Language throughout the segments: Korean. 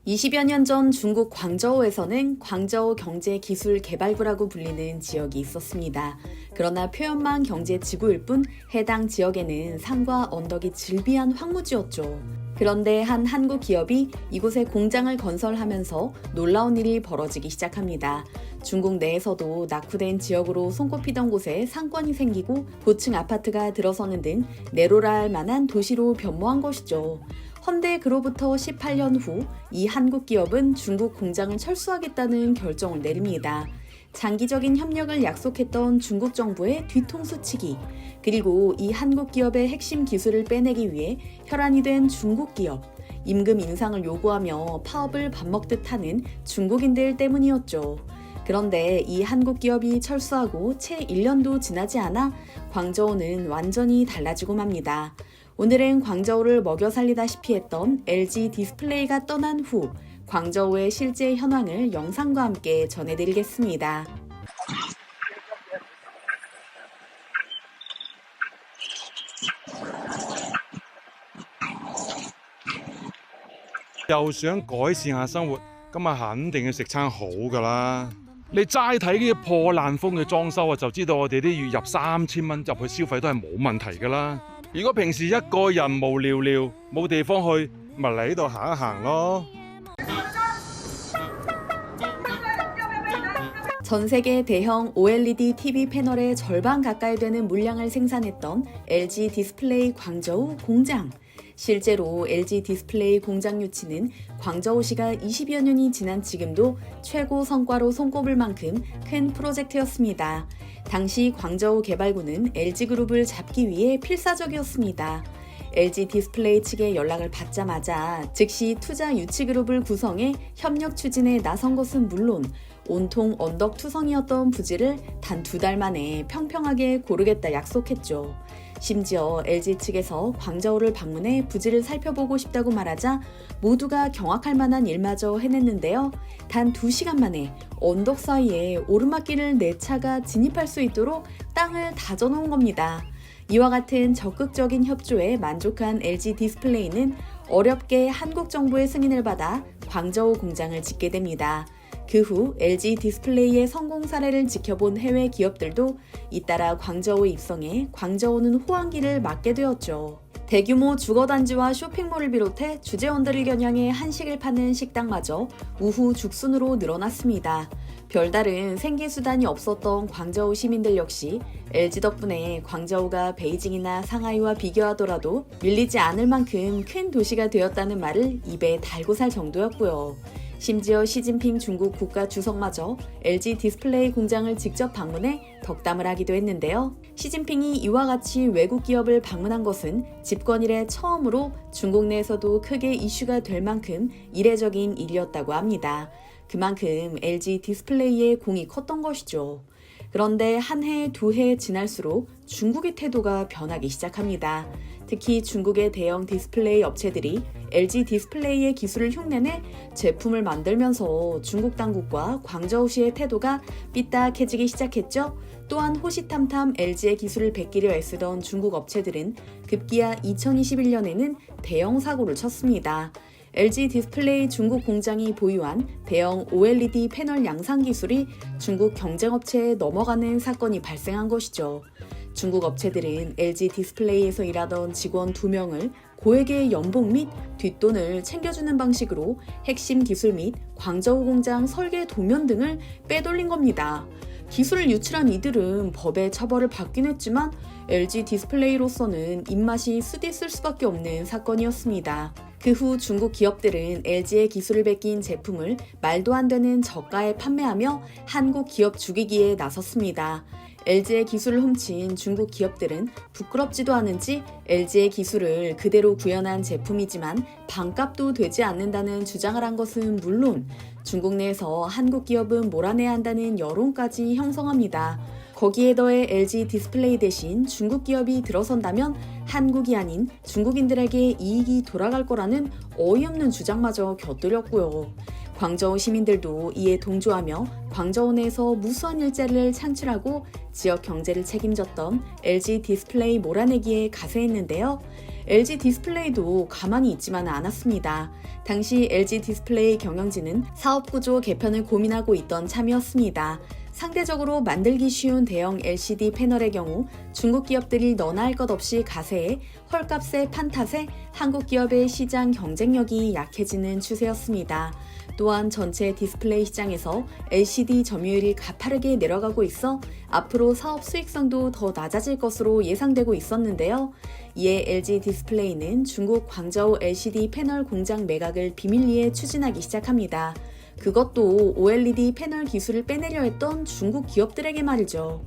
20여 년 전 중국 광저우에서는 광저우 경제기술개발구라고 불리는 지역이 있었습니다. 그러나 표현만 경제지구일 뿐 해당 지역에는 산과 언덕이 즐비한 황무지였죠. 그런데 한 한국 기업이 이곳에 공장을 건설하면서 놀라운 일이 벌어지기 시작합니다. 중국 내에서도 낙후된 지역으로 손꼽히던 곳에 상권이 생기고 고층 아파트가 들어서는 등 내로라 할 만한 도시로 변모한 것이죠. 헌데 그로부터 18년 후 이 한국 기업은 중국 공장을 철수하겠다는 결정을 내립니다. 장기적인 협력을 약속했던 중국 정부의 뒤통수치기, 그리고 이 한국 기업의 핵심 기술을 빼내기 위해 혈안이 된 중국 기업, 임금 인상을 요구하며 파업을 밥 먹듯 하는 중국인들 때문이었죠. 그런데 이 한국 기업이 철수하고 채 1년도 지나지 않아 광저우는 완전히 달라지고 맙니다. 오늘은 광저우를 먹여 살리다시피 했던 LG 디스플레이가 떠난 후 광저우의 실제 현황을 영상과 함께 전해드리겠습니다.又想改善下生活，咁啊肯定要食餐好噶啦。你齋睇呢啲破爛風嘅裝修啊，就知道我哋啲月入3000蚊入去消費都係冇問題噶啦。如果平時一個人無聊聊冇地方去，咪嚟呢度行一行咯。 전 세계 대형 OLED TV 패널의 절반 가까이 되는 물량을 생산했던 LG 디스플레이 광저우 공장. 실제로 LG 디스플레이 공장 유치는 광저우시가 20여 년이 지난 지금도 최고 성과로 손꼽을 만큼 큰 프로젝트였습니다. 당시 광저우 개발구는 LG그룹을 잡기 위해 필사적이었습니다. LG 디스플레이 측의 연락을 받자마자 즉시 투자 유치그룹을 구성해 협력 추진에 나선 것은 물론 온통 언덕투성이었던 부지를 단 2달 만에 평평하게 고르겠다 약속했죠. 심지어 LG 측에서 광저우를 방문해 부지를 살펴보고 싶다고 말하자 모두가 경악할 만한 일마저 해냈는데요. 단 2시간 만에 언덕 사이에 오르막길을 4차가 진입할 수 있도록 땅을 다져놓은 겁니다. 이와 같은 적극적인 협조에 만족한 LG 디스플레이는 어렵게 한국 정부의 승인을 받아 광저우 공장을 짓게 됩니다. 그 후 LG 디스플레이의 성공 사례를 지켜본 해외 기업들도 잇따라 광저우에 입성해 광저우는 호황기를 맞게 되었죠. 대규모 주거단지와 쇼핑몰을 비롯해 주재원들을 겨냥해 한식을 파는 식당마저 우후 죽순으로 늘어났습니다. 별다른 생계수단이 없었던 광저우 시민들 역시 LG 덕분에 광저우가 베이징이나 상하이와 비교하더라도 밀리지 않을 만큼 큰 도시가 되었다는 말을 입에 달고 살 정도였고요. 심지어 시진핑 중국 국가주석마저 LG 디스플레이 공장을 직접 방문해 덕담을 하기도 했는데요. 시진핑이 이와 같이 외국 기업을 방문한 것은 집권 이래 처음으로 중국 내에서도 크게 이슈가 될 만큼 이례적인 일이었다고 합니다. 그만큼 LG 디스플레이의 공이 컸던 것이죠. 그런데 한 해, 2해 지날수록 중국의 태도가 변하기 시작합니다. 특히 중국의 대형 디스플레이 업체들이 LG 디스플레이의 기술을 흉내내 제품을 만들면서 중국 당국과 광저우시의 태도가 삐딱해지기 시작했죠. 또한 호시탐탐 LG의 기술을 베끼려 애쓰던 중국 업체들은 급기야 2021년에는 대형 사고를 쳤습니다. LG 디스플레이 중국 공장이 보유한 대형 OLED 패널 양산 기술이 중국 경쟁업체에 넘어가는 사건이 발생한 것이죠. 중국 업체들은 LG 디스플레이에서 일하던 직원 2명을 고액의 연봉 및 뒷돈을 챙겨주는 방식으로 핵심 기술 및 광저우 공장 설계 도면 등을 빼돌린 겁니다. 기술을 유출한 이들은 법의 처벌을 받긴 했지만 LG 디스플레이로서는 입맛이 쓰디쓸 수밖에 없는 사건이었습니다. 그 후 중국 기업들은 LG의 기술을 베낀 제품을 말도 안 되는 저가에 판매하며 한국 기업 죽이기에 나섰습니다. LG의 기술을 훔친 중국 기업들은 부끄럽지도 않은지 LG의 기술을 그대로 구현한 제품이지만 반값도 되지 않는다는 주장을 한 것은 물론 중국 내에서 한국 기업은 몰아내야 한다는 여론까지 형성합니다. 거기에 더해 LG 디스플레이 대신 중국 기업이 들어선다면 한국이 아닌 중국인들에게 이익이 돌아갈 거라는 어이없는 주장마저 곁들였고요. 광저우 시민들도 이에 동조하며 광저우 내에서 무수한 일자리를 창출하고 지역 경제를 책임졌던 LG 디스플레이 몰아내기에 가세했는데요. LG 디스플레이도 가만히 있지만 않았습니다. 당시 LG 디스플레이 경영진은 사업 구조 개편을 고민하고 있던 참이었습니다. 상대적으로 만들기 쉬운 대형 LCD 패널의 경우 중국 기업들이 너나 할 것 없이 가세해 헐값에 판 탓에 한국 기업의 시장 경쟁력이 약해지는 추세였습니다. 또한 전체 디스플레이 시장에서 LCD 점유율이 가파르게 내려가고 있어 앞으로 사업 수익성도 더 낮아질 것으로 예상되고 있었는데요. 이에 LG 디스플레이는 중국 광저우 LCD 패널 공장 매각을 비밀리에 추진하기 시작합니다. 그것도 OLED 패널 기술을 빼내려 했던 중국 기업들에게 말이죠.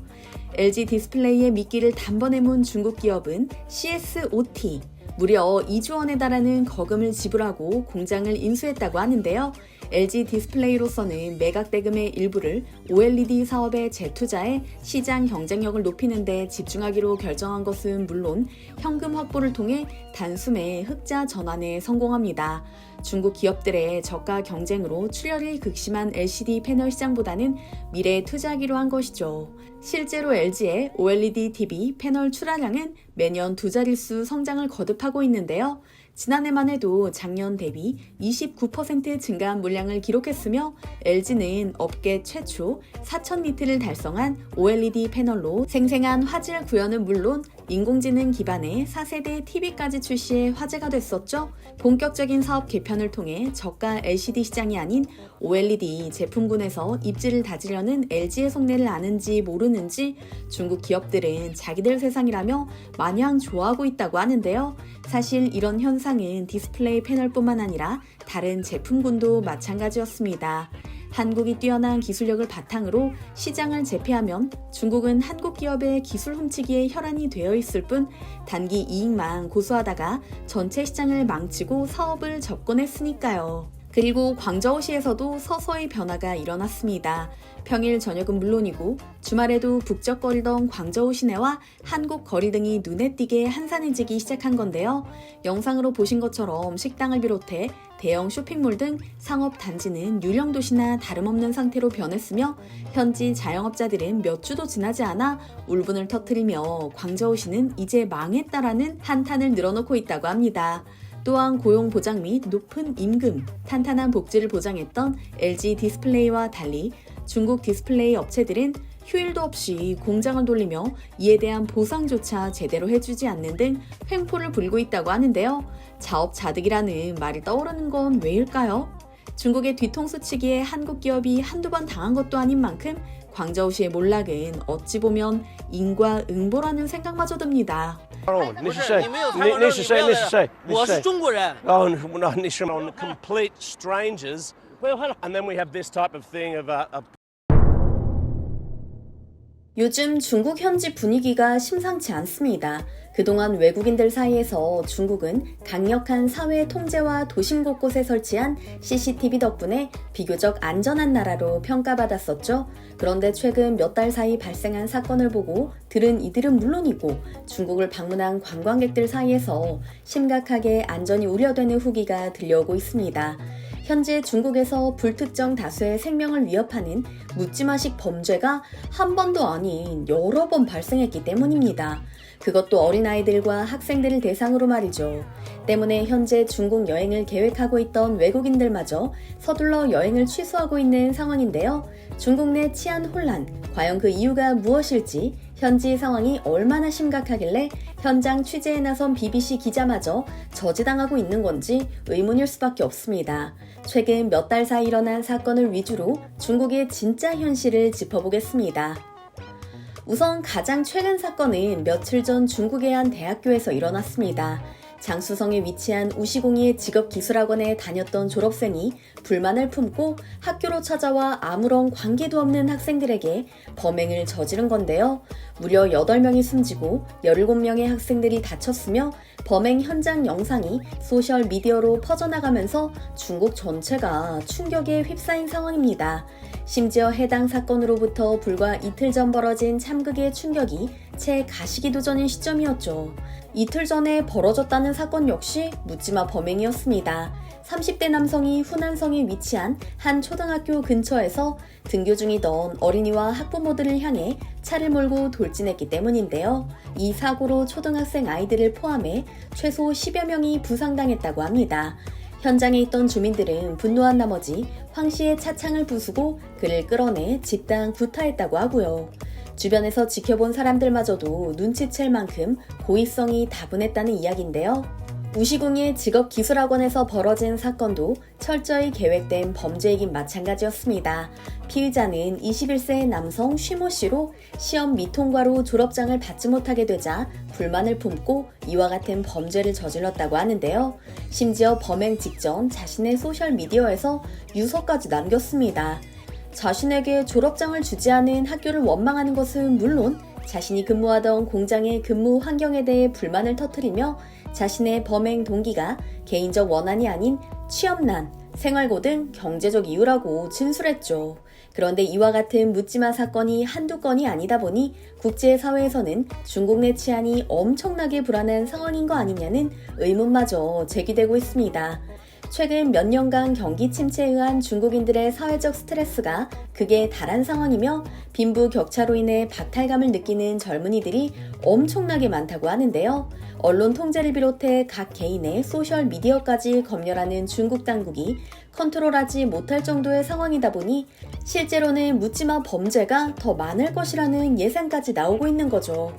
LG 디스플레이의 미끼를 단번에 문 중국 기업은 CSOT, 무려 2조 원에 달하는 거금을 지불하고 공장을 인수했다고 하는데요. LG 디스플레이로서는 매각 대금의 일부를 OLED 사업에 재투자해 시장 경쟁력을 높이는 데 집중하기로 결정한 것은 물론 현금 확보를 통해 단숨에 흑자 전환에 성공합니다. 중국 기업들의 저가 경쟁으로 출혈이 극심한 LCD 패널 시장보다는 미래에 투자하기로 한 것이죠. 실제로 LG의 OLED TV 패널 출하량은 매년 두 자릿수 성장을 거듭하고 있는데요. 지난해만 해도 작년 대비 29% 증가한 물량을 기록했으며 LG는 업계 최초 4,000니트를 달성한 OLED 패널로 생생한 화질 구현은 물론 인공지능 기반의 4세대 TV까지 출시해 화제가 됐었죠. 본격적인 사업 개편을 통해 저가 LCD 시장이 아닌 OLED 제품군에서 입지를 다지려는 LG의 속내를 아는지 모르는지 중국 기업들은 자기들 세상이라며 마냥 좋아하고 있다고 하는데요. 사실 이런 현상은 디스플레이 패널뿐만 아니라 다른 제품군도 마찬가지였습니다. 한국이 뛰어난 기술력을 바탕으로 시장을 제패하면 중국은 한국 기업의 기술 훔치기에 혈안이 되어 있을 뿐 단기 이익만 고수하다가 전체 시장을 망치고 사업을 접근했으니까요. 그리고 광저우시에서도 서서히 변화가 일어났습니다. 평일 저녁은 물론이고 주말에도 북적거리던 광저우 시내와 한국 거리 등이 눈에 띄게 한산해지기 시작한 건데요. 영상으로 보신 것처럼 식당을 비롯해 대형 쇼핑몰 등 상업 단지는 유령 도시나 다름없는 상태로 변했으며 현지 자영업자들은 몇 주도 지나지 않아 울분을 터뜨리며 광저우시는 이제 망했다라는 한탄을 늘어놓고 있다고 합니다. 또한 고용 보장 및 높은 임금, 탄탄한 복지를 보장했던 LG 디스플레이와 달리 중국 디스플레이 업체들은 휴일도 없이 공장을 돌리며 이에 대한 보상조차 제대로 해주지 않는 등 횡포를 부리고 있다고 하는데요. 자업자득이라는 말이 떠오르는 건 왜일까요? 중국의 뒤통수치기에 한국 기업이 한두 번 당한 것도 아닌 만큼 광저우시의 몰락은 어찌 보면 인과응보라는 생각마저 듭니다. 你是谁？你是谁？你是谁？我是中国人。哦，那你是 on complete strangers. And then we have this type of thing of 요즘 중국 현지 분위기가 심상치 않습니다. 그동안 외국인들 사이에서 중국은 강력한 사회 통제와 도심 곳곳에 설치한 CCTV 덕분에 비교적 안전한 나라로 평가받았었죠. 그런데 최근 몇 달 사이 발생한 사건을 보고 들은 이들은 물론이고 중국을 방문한 관광객들 사이에서 심각하게 안전이 우려되는 후기가 들려오고 있습니다. 현재 중국에서 불특정 다수의 생명을 위협하는 묻지마식 범죄가 한 번도 아닌 여러 번 발생했기 때문입니다. 그것도 어린아이들과 학생들을 대상으로 말이죠. 때문에 현재 중국 여행을 계획하고 있던 외국인들마저 서둘러 여행을 취소하고 있는 상황인데요. 중국 내 치안 혼란, 과연 그 이유가 무엇일지, 현지 상황이 얼마나 심각하길래 현장 취재에 나선 BBC 기자마저 저지당하고 있는 건지 의문일 수밖에 없습니다. 최근 몇 달 사이 일어난 사건을 위주로 중국의 진짜 현실을 짚어보겠습니다. 우선 가장 최근 사건은 며칠 전 중국의 한 대학교에서 일어났습니다. 장수성에 위치한 우시공이의 직업기술학원에 다녔던 졸업생이 불만을 품고 학교로 찾아와 아무런 관계도 없는 학생들에게 범행을 저지른 건데요. 무려 8명이 숨지고 17명의 학생들이 다쳤으며 범행 현장 영상이 소셜미디어로 퍼져나가면서 중국 전체가 충격에 휩싸인 상황입니다. 심지어 해당 사건으로부터 불과 이틀 전 벌어진 참극의 충격이 채 가시기도 전인 시점이었죠. 이틀 전에 벌어졌다는 사건 역시 묻지마 범행이었습니다. 30대 남성이 후난성에 위치한 한 초등학교 근처에서 등교 중이던 어린이와 학부모들을 향해 차를 몰고 돌진했기 때문인데요. 이 사고로 초등학생 아이들을 포함해 최소 10여 명이 부상당했다고 합니다. 현장에 있던 주민들은 분노한 나머지 황 씨의 차창을 부수고 그를 끌어내 집단 구타했다고 하고요. 주변에서 지켜본 사람들마저도 눈치챌 만큼 고의성이 다분했다는 이야기인데요. 우시궁의 직업기술학원에서 벌어진 사건도 철저히 계획된 범죄이긴 마찬가지였습니다. 피의자는 21세 남성 쉬모 씨로 시험 미통과로 졸업장을 받지 못하게 되자 불만을 품고 이와 같은 범죄를 저질렀다고 하는데요. 심지어 범행 직전 자신의 소셜미디어에서 유서까지 남겼습니다. 자신에게 졸업장을 주지 않은 학교를 원망하는 것은 물론 자신이 근무하던 공장의 근무 환경에 대해 불만을 터뜨리며 자신의 범행 동기가 개인적 원한이 아닌 취업난, 생활고 등 경제적 이유라고 진술했죠. 그런데 이와 같은 묻지마 사건이 한두 건이 아니다 보니 국제사회에서는 중국 내 치안이 엄청나게 불안한 상황인 거 아니냐는 의문마저 제기되고 있습니다. 최근 몇 년간 경기 침체에 의한 중국인들의 사회적 스트레스가 극에 달한 상황이며 빈부격차로 인해 박탈감을 느끼는 젊은이들이 엄청나게 많다고 하는데요. 언론 통제를 비롯해 각 개인의 소셜미디어까지 검열하는 중국 당국이 컨트롤하지 못할 정도의 상황이다 보니 실제로는 묻지마 범죄가 더 많을 것이라는 예상까지 나오고 있는 거죠.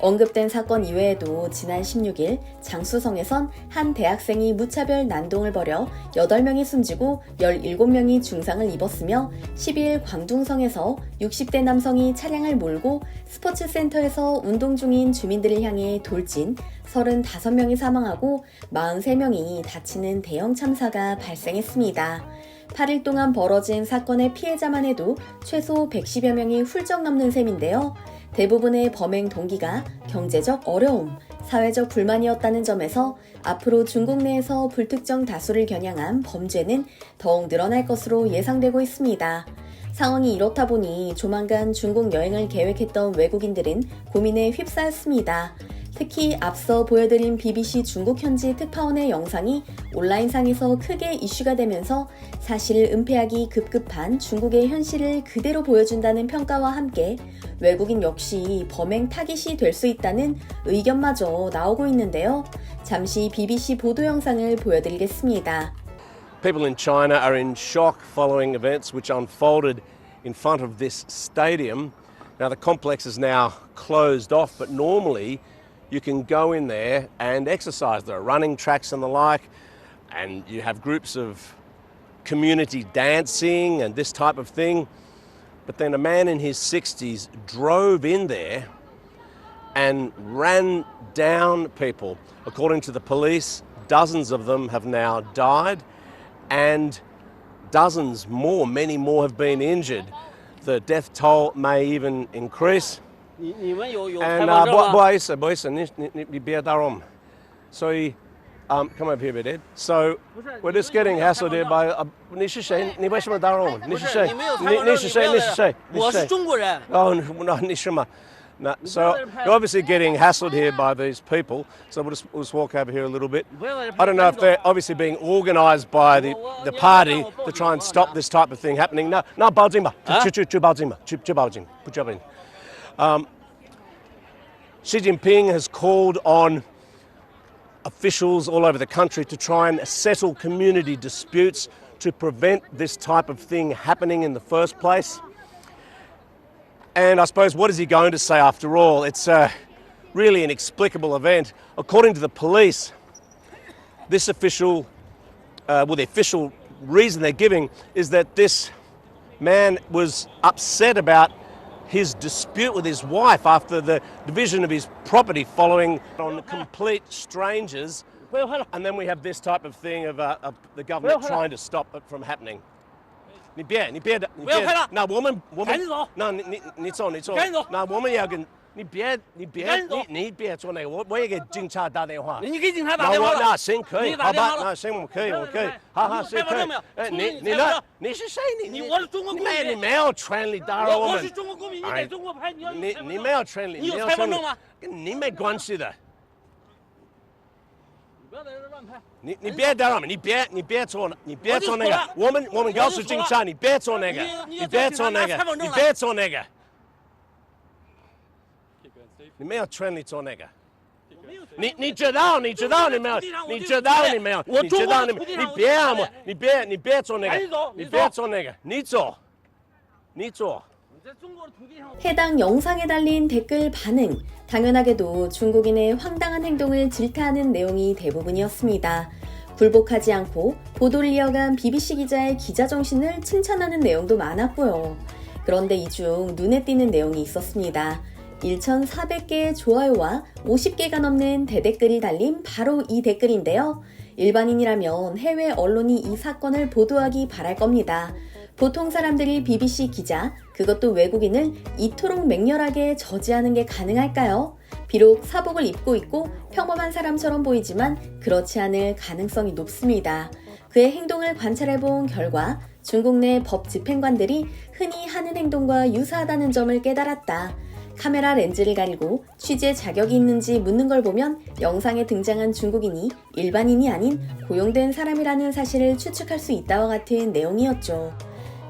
언급된 사건 이외에도 지난 16일 장수성에선 한 대학생이 무차별 난동을 벌여 8명이 숨지고 17명이 중상을 입었으며 12일 광둥성에서 60대 남성이 차량을 몰고 스포츠센터에서 운동 중인 주민들을 향해 돌진 35명이 사망하고 43명이 다치는 대형 참사가 발생했습니다. 8일 동안 벌어진 사건의 피해자만 해도 최소 110여 명이 훌쩍 넘는 셈인데요. 대부분의 범행 동기가 경제적 어려움, 사회적 불만이었다는 점에서 앞으로 중국 내에서 불특정 다수를 겨냥한 범죄는 더욱 늘어날 것으로 예상되고 있습니다. 상황이 이렇다 보니 조만간 중국 여행을 계획했던 외국인들은 고민에 휩싸였습니다. 특히 앞서 보여드린 BBC 중국 현지 특파원의 영상이 온라인상에서 크게 이슈가 되면서 사실 은폐하기 급급한 중국의 현실을 그대로 보여준다는 평가와 함께 외국인 역시 범행 타깃이 될 수 있다는 의견마저 나오고 있는데요. 잠시 BBC 보도 영상을 보여드리겠습니다. People in China are in shock following events which unfolded in front of this stadium. Now the complex is now closed off, but normally you can go in there and exercise. There are running tracks and the like, and you have groups of community dancing and this type of thing. But then a man in his 60s drove in there and ran down people. According to the police, dozens of them have now died and dozens more, many more have been injured. The death toll may even increase. And 不好意思，你别打扰我们。所以 come up here a bit, Ed. So we're just getting hassled here by 你是谁？你为什么打扰我们？你是谁？你是谁？你是谁？我是中国人。Oh, no, 你是吗？No, so you're obviously getting hassled here by these people. So we'll just walk over here a little bit. I don't know if they're obviously being organised by the party to try and stop this type of thing happening. No, 报警吧，去报警吧，去报警，不报警。Xi Jinping has called on officials all over the country to try and settle community disputes to prevent this type of thing happening in the first place. And I suppose, what is he going to say after all? It's a really inexplicable event. According to the police, this official, the official reason they're giving is that this man was upset about his dispute with his wife after the division of his property following on complete strangers. And then we have this type of thing of the government trying to stop it from happening. 你别，那我们，那你走，那我们要跟你别做那个，我也给警察打电话。你给警察打电话了？那行可以，好吧，那行我可以，好行可以。你呢？你是谁？我是中国公民。你没有权利打扰我们。我是中国公民，你给中国牌，你没有权利。你有裁判证吗？跟你没关系的。不要在这乱拍。你别打扰我们，你别做那个。我们告诉警察，你别做那个，你别做那个。你没有权利做那个。你知道你没有？你知道你没有？我你知道你中国的土地上你别让我我，你别做那个赶紧走，你你走别做那个，你做，你做。你在中国的土地上。 해당 영상에 달린 댓글 반응, 당연하게도 중국인의 황당한 행동을 질타하는 내용이 대부분이었습니다. 굴복하지 않고 보도를 이어간 BBC 기자의 기자 정신을 칭찬하는 내용도 많았고요. 그런데 이 중 눈에 띄는 내용이 있었습니다. 1,400개의 좋아요와 50개가 넘는 대댓글이 달린 바로 이 댓글인데요. 일반인이라면 해외 언론이 이 사건을 보도하기 바랄 겁니다. 보통 사람들이 BBC 기자, 그것도 외국인을 이토록 맹렬하게 저지하는 게 가능할까요? 비록 사복을 입고 있고 평범한 사람처럼 보이지만 그렇지 않을 가능성이 높습니다. 그의 행동을 관찰해본 결과 중국 내 법 집행관들이 흔히 하는 행동과 유사하다는 점을 깨달았다. 카메라 렌즈를 가리고 취재 자격이 있는지 묻는 걸 보면 영상에 등장한 중국인이 일반인이 아닌 고용된 사람이라는 사실을 추측할 수 있다와 같은 내용이었죠.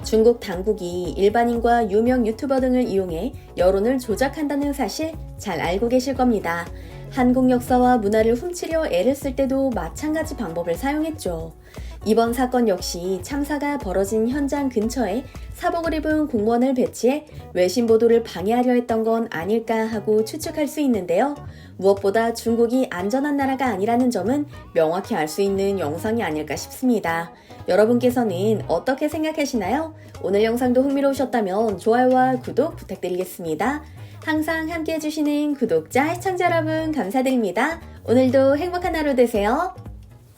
중국 당국이 일반인과 유명 유튜버 등을 이용해 여론을 조작한다는 사실 잘 알고 계실 겁니다. 한국 역사와 문화를 훔치려 애를 쓸 때도 마찬가지 방법을 사용했죠. 이번 사건 역시 참사가 벌어진 현장 근처에 사복을 입은 공무원을 배치해 외신 보도를 방해하려 했던 건 아닐까 하고 추측할 수 있는데요. 무엇보다 중국이 안전한 나라가 아니라는 점은 명확히 알 수 있는 영상이 아닐까 싶습니다. 여러분께서는 어떻게 생각하시나요? 오늘 영상도 흥미로우셨다면 좋아요와 구독 부탁드리겠습니다. 항상 함께 해주시는 구독자, 시청자 여러분 감사드립니다. 오늘도 행복한 하루 되세요.